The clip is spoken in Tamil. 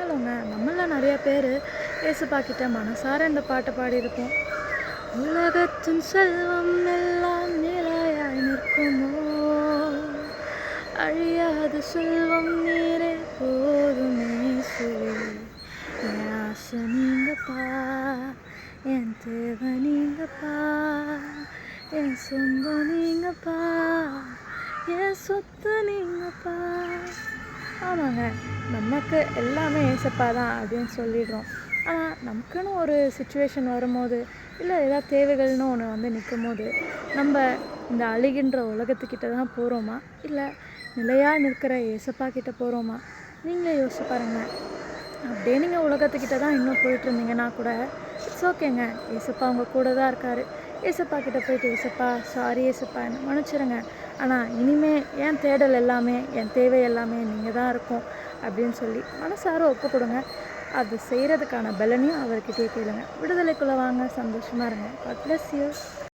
இருந்தாலுங்க நம்மள நிறைய பேர் ஏசப்பா கிட்ட மனசார இந்த பாட்டை பாடியிருப்போம். உலகத்தின் செல்வம் எல்லாம் நிலையாய் நிற்குமோ, அழியாத செல்வம் நீரே போதுமே சுவே. என் ஆசை நீங்கப்பா, என் தேவை நீங்கப்பா, என் சொந்தம் நீங்கப்பா, என் சொத்து நீங்கப்பா. ஆமாங்க, நமக்கு எல்லாமே ஏசப்பா தான் அப்படின்னு சொல்லிடுறோம். ஆனால் நமக்குன்னு ஒரு சுச்சுவேஷன் வரும்போது, இல்லை ஏதாவது தேவைகள்னு ஒன்று வந்து நிற்கும் போது, நம்ம இந்த அழிகின்ற உலகத்துக்கிட்ட தான் போகிறோமா, இல்லை நிலையாக நிற்கிற ஏசப்பா கிட்ட போகிறோமா? நீங்களே யோசிச்சு பாருங்களேன். அப்படியே நீங்கள் உலகத்துக்கிட்ட தான் இன்னும் போயிட்டுருந்தீங்கன்னா கூட இட்ஸ் ஓகேங்க. ஏசப்பா உங்கள் கூட தான் இருக்கார். ஏசப்பா கிட்ட போயிட்டு, ஏசப்பா சாரி ஏசப்பா என்ன மன்னிச்சிருங்க, ஆனால் இனிமே என் தேடல் எல்லாமே, என் தேவை எல்லாமே நீங்கள் தான் இருக்கும் அப்படின்னு சொல்லி மனசார ஒப்பு கொடுங்க. அது செய்கிறதுக்கான பலனையும் அவர்கிட்டயே கேளுங்க. விடுதலைக்குள்ளே வாங்க, சந்தோஷமாக இருங்க. God bless you.